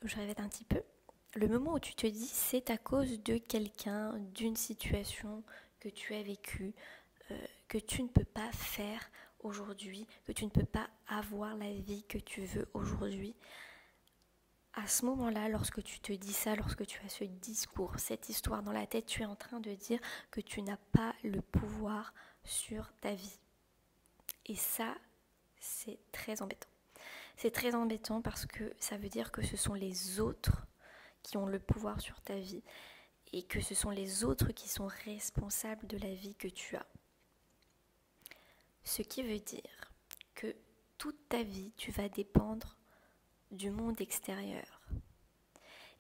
je répète un petit peu, le moment où tu te dis c'est à cause de quelqu'un, d'une situation que tu as vécue, que tu ne peux pas faire aujourd'hui, que tu ne peux pas avoir la vie que tu veux aujourd'hui. À ce moment-là, lorsque tu te dis ça, lorsque tu as ce discours, cette histoire dans la tête, tu es en train de dire que tu n'as pas le pouvoir sur ta vie. Et ça, c'est très embêtant. C'est très embêtant parce que ça veut dire que ce sont les autres qui ont le pouvoir sur ta vie et que ce sont les autres qui sont responsables de la vie que tu as. Ce qui veut dire que toute ta vie, tu vas dépendre du monde extérieur.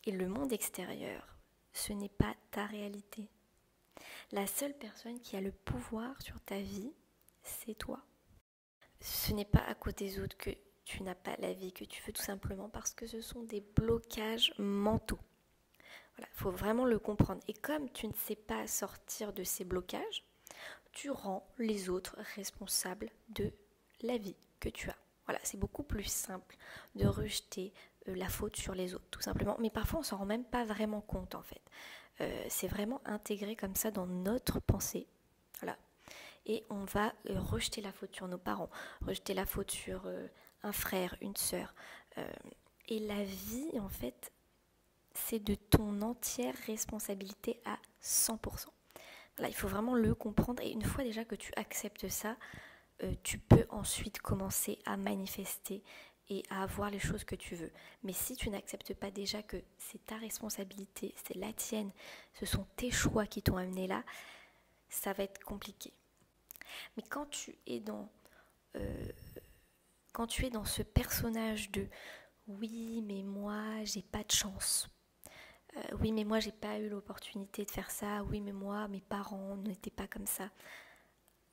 Et le monde extérieur, ce n'est pas ta réalité. La seule personne qui a le pouvoir sur ta vie, c'est toi. Ce n'est pas à cause des autres que tu n'as pas la vie que tu veux, tout simplement parce que ce sont des blocages mentaux. Voilà, il faut vraiment le comprendre. Et comme tu ne sais pas sortir de ces blocages, tu rends les autres responsables de la vie que tu as. Voilà, c'est beaucoup plus simple de rejeter la faute sur les autres, tout simplement. Mais parfois, on s'en rend même pas vraiment compte, en fait. C'est vraiment intégré comme ça dans notre pensée. Voilà. Et on va rejeter la faute sur nos parents, rejeter la faute sur un frère, une sœur. Et la vie, en fait, c'est de ton entière responsabilité à 100%. Voilà, il faut vraiment le comprendre. Et une fois déjà que tu acceptes ça, tu peux ensuite commencer à manifester et à avoir les choses que tu veux. Mais si tu n'acceptes pas déjà que c'est ta responsabilité, c'est la tienne, ce sont tes choix qui t'ont amené là, ça va être compliqué. Mais quand tu es dans ce personnage de oui mais moi j'ai pas de chance, oui mais moi j'ai pas eu l'opportunité de faire ça, oui mais moi mes parents n'étaient pas comme ça.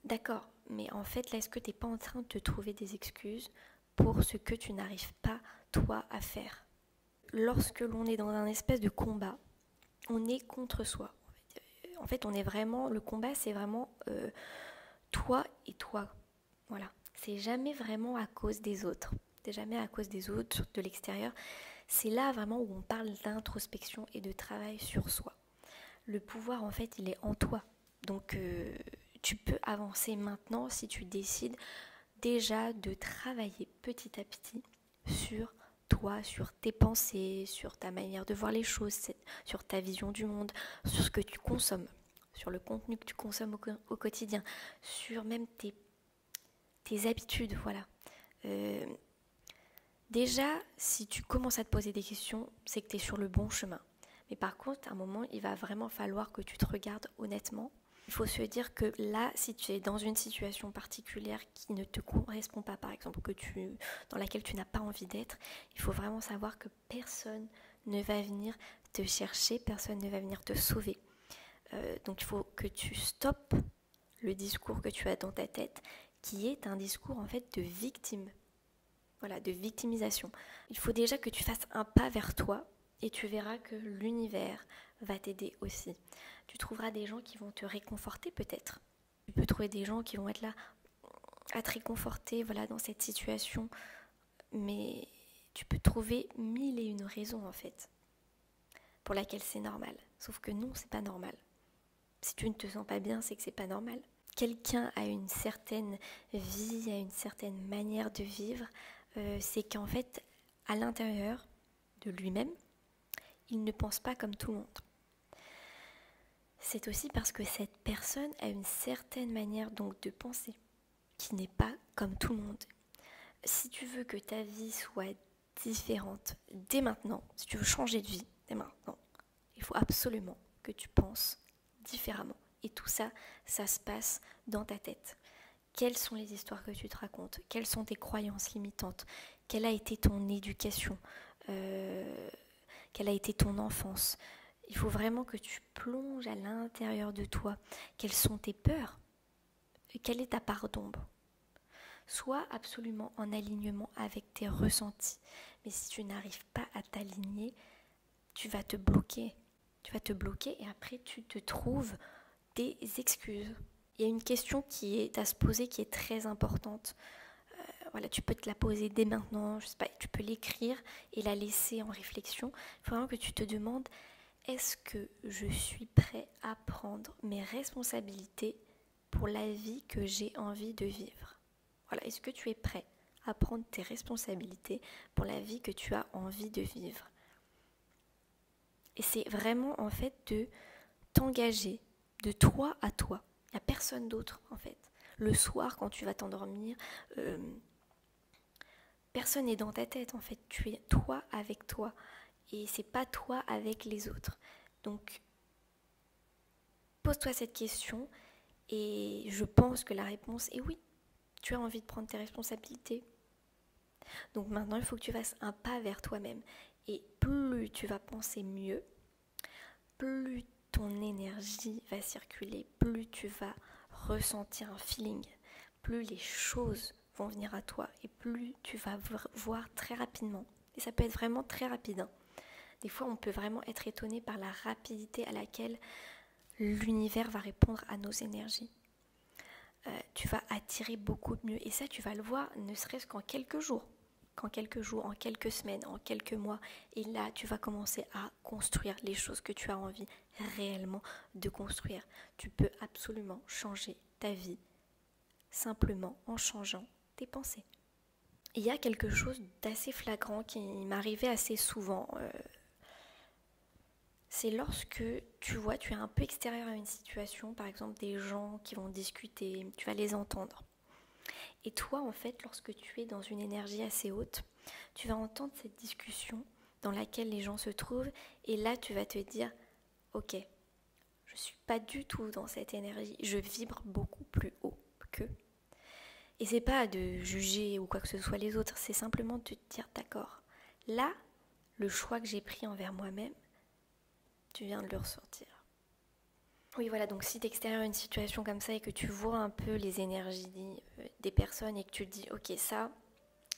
D'accord, mais en fait là est-ce que t'es pas en train de te trouver des excuses pour ce que tu n'arrives pas toi à faire? Lorsque l'on est dans un espèce de combat, on est contre soi. En fait on est vraiment, le combat c'est vraiment toi et toi. Voilà, c'est jamais vraiment à cause des autres. C'est jamais à cause des autres, de l'extérieur. C'est là vraiment où on parle d'introspection et de travail sur soi. Le pouvoir, en fait, il est en toi. Donc, tu peux avancer maintenant si tu décides déjà de travailler petit à petit sur toi, sur tes pensées, sur ta manière de voir les choses, sur ta vision du monde, sur ce que tu consommes, sur le contenu que tu consommes au quotidien, sur même tes habitudes, voilà. Déjà, si tu commences à te poser des questions, c'est que tu es sur le bon chemin. Mais par contre, à un moment, il va vraiment falloir que tu te regardes honnêtement. Il faut se dire que là, si tu es dans une situation particulière qui ne te correspond pas, par exemple, dans laquelle tu n'as pas envie d'être, il faut vraiment savoir que personne ne va venir te chercher, personne ne va venir te sauver. Donc il faut que tu stoppes le discours que tu as dans ta tête, qui est un discours en fait de victime. Voilà, de victimisation. Il faut déjà que tu fasses un pas vers toi et tu verras que l'univers va t'aider aussi. Tu trouveras des gens qui vont te réconforter peut-être. Tu peux trouver des gens qui vont être là à te réconforter, voilà, dans cette situation. Mais tu peux trouver 1001 raisons en fait pour laquelle c'est normal. Sauf que non, c'est pas normal. Si tu ne te sens pas bien, c'est que c'est pas normal. Quelqu'un a une certaine vie, a une certaine manière de vivre, c'est qu'en fait, à l'intérieur de lui-même, il ne pense pas comme tout le monde. C'est aussi parce que cette personne a une certaine manière donc de penser, qui n'est pas comme tout le monde. Si tu veux que ta vie soit différente dès maintenant, si tu veux changer de vie dès maintenant, il faut absolument que tu penses différemment. Et tout ça, ça se passe dans ta tête. Quelles sont les histoires que tu te racontes? Quelles sont tes croyances limitantes? Quelle a été ton éducation? Quelle a été ton enfance? Il faut vraiment que tu plonges à l'intérieur de toi. Quelles sont tes peurs? Quelle est ta part d'ombre? Sois absolument en alignement avec tes ressentis. Mais si tu n'arrives pas à t'aligner, tu vas te bloquer. Tu vas te bloquer et après tu te trouves des excuses. Il y a une question qui est à se poser qui est très importante. voilà, tu peux te la poser dès maintenant, je sais pas, tu peux l'écrire et la laisser en réflexion. Il faut vraiment que tu te demandes, est-ce que je suis prêt à prendre mes responsabilités pour la vie que j'ai envie de vivre? Voilà, est-ce que tu es prêt à prendre tes responsabilités pour la vie que tu as envie de vivre? Et c'est vraiment en fait de t'engager de toi à toi. Il n'y a personne d'autre en fait. Le soir quand tu vas t'endormir, personne n'est dans ta tête en fait. Tu es toi avec toi et c'est pas toi avec les autres. Donc pose-toi cette question et je pense que la réponse est oui. Tu as envie de prendre tes responsabilités. Donc maintenant il faut que tu fasses un pas vers toi-même. Et plus tu vas penser mieux, plus ton énergie va circuler, plus tu vas ressentir un feeling, plus les choses vont venir à toi et plus tu vas voir très rapidement. Et ça peut être vraiment très rapide. Des fois, on peut vraiment être étonné par la rapidité à laquelle l'univers va répondre à nos énergies. Tu vas attirer beaucoup mieux et ça, tu vas le voir ne serait-ce qu'en quelques jours. En quelques semaines, en quelques mois. Et là, tu vas commencer à construire les choses que tu as envie réellement de construire. Tu peux absolument changer ta vie simplement en changeant tes pensées. Il y a quelque chose d'assez flagrant qui m'arrivait assez souvent. C'est lorsque tu vois, tu es un peu extérieur à une situation, par exemple des gens qui vont discuter, tu vas les entendre. Et toi, en fait, lorsque tu es dans une énergie assez haute, tu vas entendre cette discussion dans laquelle les gens se trouvent et là, tu vas te dire, ok, je ne suis pas du tout dans cette énergie, je vibre beaucoup plus haut qu'eux. Et c'est pas de juger ou quoi que ce soit les autres, c'est simplement de te dire, d'accord, là, le choix que j'ai pris envers moi-même, tu viens de le ressortir. Oui, voilà, donc si tu es extérieur à une situation comme ça et que tu vois un peu les énergies des personnes et que tu te dis, ok, ça,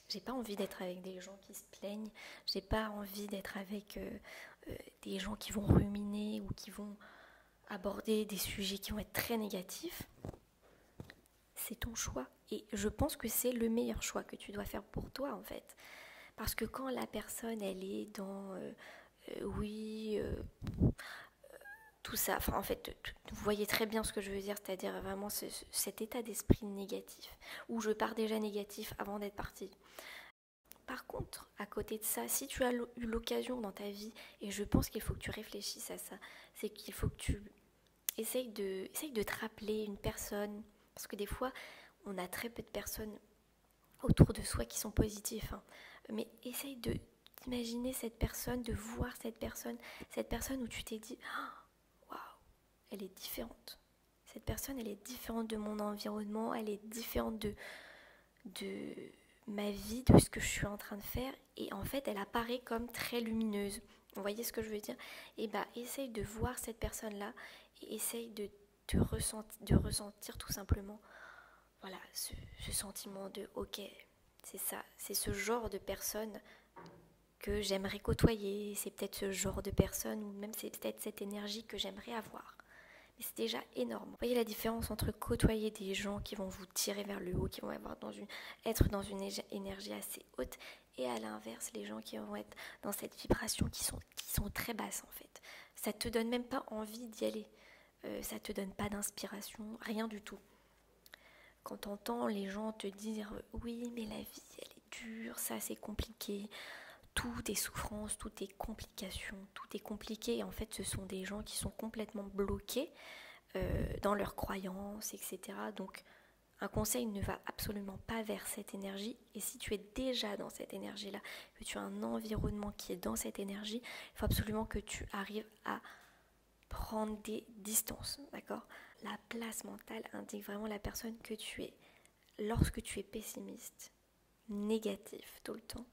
j'ai pas envie d'être avec des gens qui se plaignent, j'ai pas envie d'être avec des gens qui vont ruminer ou qui vont aborder des sujets qui vont être très négatifs, c'est ton choix. Et je pense que c'est le meilleur choix que tu dois faire pour toi, en fait. Parce que quand la personne, elle est dans tout ça, enfin en fait, vous voyez très bien ce que je veux dire, c'est-à-dire vraiment cet état d'esprit négatif, où je pars déjà négatif avant d'être partie. Par contre, à côté de ça, si tu as eu l'occasion dans ta vie, et je pense qu'il faut que tu réfléchisses à ça, c'est qu'il faut que tu essayes de te rappeler une personne, parce que des fois, on a très peu de personnes autour de soi qui sont positifs, hein. Mais essaye d'imaginer cette personne, de voir cette personne où tu t'es dit, waouh, elle est différente. Cette personne, elle est différente de mon environnement, elle est différente de ma vie, de ce que je suis en train de faire, et en fait, elle apparaît comme très lumineuse. Vous voyez ce que je veux dire? Et bah, essaye de voir cette personne-là et essaye de ressentir tout simplement, voilà, ce sentiment de, ok, c'est ça, c'est ce genre de personne que j'aimerais côtoyer, c'est peut-être ce genre de personne, ou même c'est peut-être cette énergie que j'aimerais avoir. Mais c'est déjà énorme. Vous voyez la différence entre côtoyer des gens qui vont vous tirer vers le haut, qui vont être dans une énergie assez haute, et à l'inverse, les gens qui vont être dans cette vibration qui sont très basses en fait. Ça te donne même pas envie d'y aller. Ça te donne pas d'inspiration, rien du tout. Quand t'entends les gens te dire oui, mais la vie elle est dure, ça c'est compliqué, tout est souffrance, tout est complication, tout est compliqué. Et en fait, ce sont des gens qui sont complètement bloqués dans leurs croyances, etc. Donc, un conseil ne va absolument pas vers cette énergie. Et si tu es déjà dans cette énergie-là, que tu as un environnement qui est dans cette énergie, il faut absolument que tu arrives à prendre des distances, d'accord? La place mentale indique vraiment la personne que tu es. Lorsque tu es pessimiste, négatif tout le temps,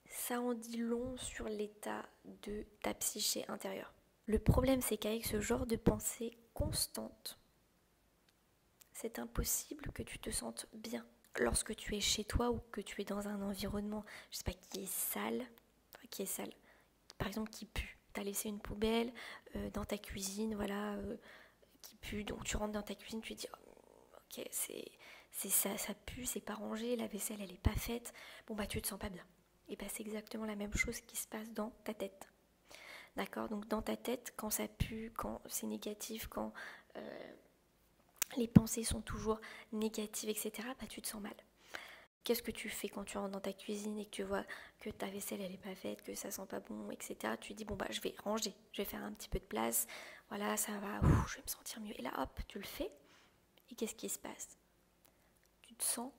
ça en dit long sur l'état de ta psyché intérieure. Le problème, c'est qu'avec ce genre de pensée constante, c'est impossible que tu te sentes bien. Lorsque tu es chez toi ou que tu es dans un environnement, je sais pas, qui est sale, par exemple qui pue. Tu as laissé une poubelle dans ta cuisine, voilà, qui pue, donc tu rentres dans ta cuisine, tu te dis, oh, ok, ça pue, c'est pas rangé, la vaisselle elle est pas faite, bon bah tu te sens pas bien. Et bah c'est exactement la même chose qui se passe dans ta tête. D'accord? Donc dans ta tête, quand ça pue, quand c'est négatif, quand les pensées sont toujours négatives, etc., bah tu te sens mal. Qu'est-ce que tu fais quand tu rentres dans ta cuisine et que tu vois que ta vaisselle elle est pas faite, que ça sent pas bon, etc. Tu dis bon bah je vais ranger, je vais faire un petit peu de place, voilà ça va, je vais me sentir mieux. Et là hop, tu le fais et qu'est-ce qui se passe? Tu te sens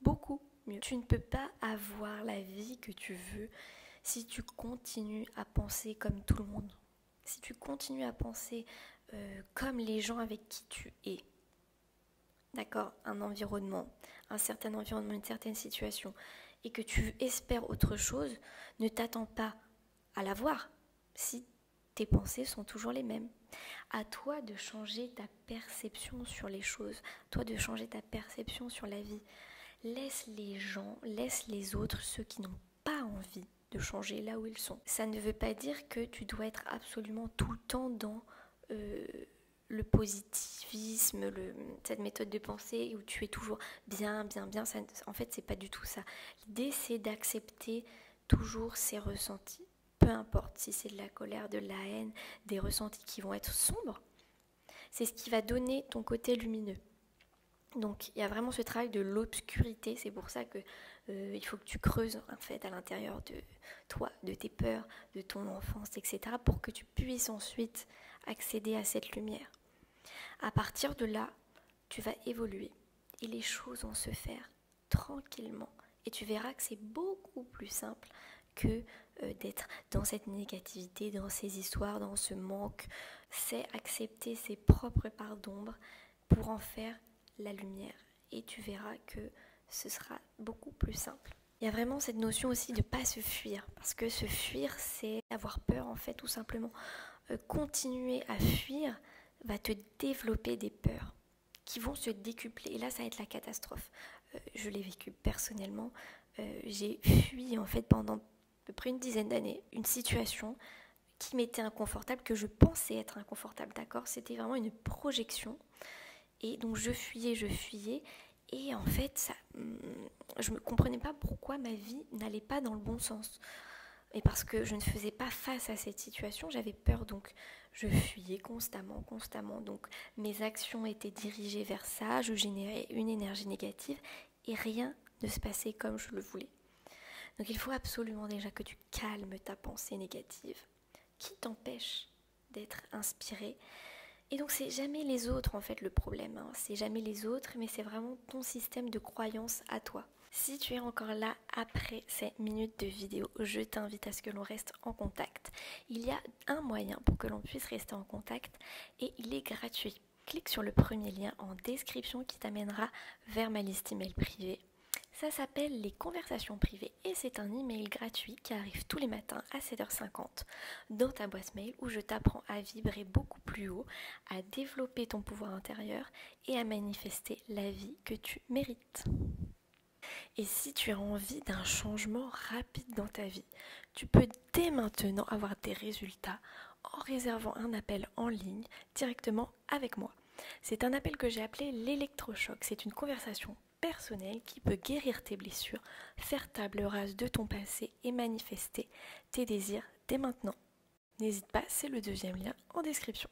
beaucoup mieux. Tu ne peux pas avoir la vie que tu veux si tu continues à penser comme tout le monde. Si tu continues à penser comme les gens avec qui tu es. D'accord, un environnement, un certain environnement, une certaine situation, et que tu espères autre chose, ne t'attends pas à l'avoir si tes pensées sont toujours les mêmes. À toi de changer ta perception sur les choses, toi de changer ta perception sur la vie. Laisse les gens, laisse les autres, ceux qui n'ont pas envie de changer là où ils sont. Ça ne veut pas dire que tu dois être absolument tout le temps dans le positivisme, cette méthode de pensée où tu es toujours bien, ça, en fait c'est pas du tout ça. L'idée c'est d'accepter toujours ses ressentis, peu importe si c'est de la colère, de la haine, des ressentis qui vont être sombres, c'est ce qui va donner ton côté lumineux. Donc il y a vraiment ce travail de l'obscurité, c'est pour ça que il faut que tu creuses en fait à l'intérieur de toi, de tes peurs, de ton enfance, etc. pour que tu puisses ensuite accéder à cette lumière. À partir de là, tu vas évoluer et les choses vont se faire tranquillement. Et tu verras que c'est beaucoup plus simple que d'être dans cette négativité, dans ces histoires, dans ce manque. C'est accepter ses propres parts d'ombre pour en faire la lumière. Et tu verras que ce sera beaucoup plus simple. Il y a vraiment cette notion aussi de ne pas se fuir. Parce que se fuir, c'est avoir peur en fait tout simplement. Continuer à fuir va te développer des peurs qui vont se décupler. Et là, ça va être la catastrophe. Je l'ai vécu personnellement. J'ai fui en fait pendant à peu près une dizaine d'années une situation qui m'était inconfortable, que je pensais être inconfortable, d'accord? C'était vraiment une projection. Et donc je fuyais. Et en fait, je ne comprenais pas pourquoi ma vie n'allait pas dans le bon sens. Et parce que je ne faisais pas face à cette situation, j'avais peur, donc je fuyais constamment. Donc mes actions étaient dirigées vers ça, je générais une énergie négative et rien ne se passait comme je le voulais. Donc il faut absolument déjà que tu calmes ta pensée négative qui t'empêche d'être inspiré. Et donc c'est jamais les autres en fait le problème, hein. C'est jamais les autres, mais c'est vraiment ton système de croyance à toi. Si tu es encore là après ces minutes de vidéo, je t'invite à ce que l'on reste en contact. Il y a un moyen pour que l'on puisse rester en contact et il est gratuit. Clique sur le premier lien en description qui t'amènera vers ma liste email privée. Ça s'appelle les conversations privées et c'est un email gratuit qui arrive tous les matins à 7h50 dans ta boîte mail où je t'apprends à vibrer beaucoup plus haut, à développer ton pouvoir intérieur et à manifester la vie que tu mérites. Et si tu as envie d'un changement rapide dans ta vie, tu peux dès maintenant avoir des résultats en réservant un appel en ligne directement avec moi. C'est un appel que j'ai appelé l'électrochoc. C'est une conversation personnelle qui peut guérir tes blessures, faire table rase de ton passé et manifester tes désirs dès maintenant. N'hésite pas, c'est le deuxième lien en description.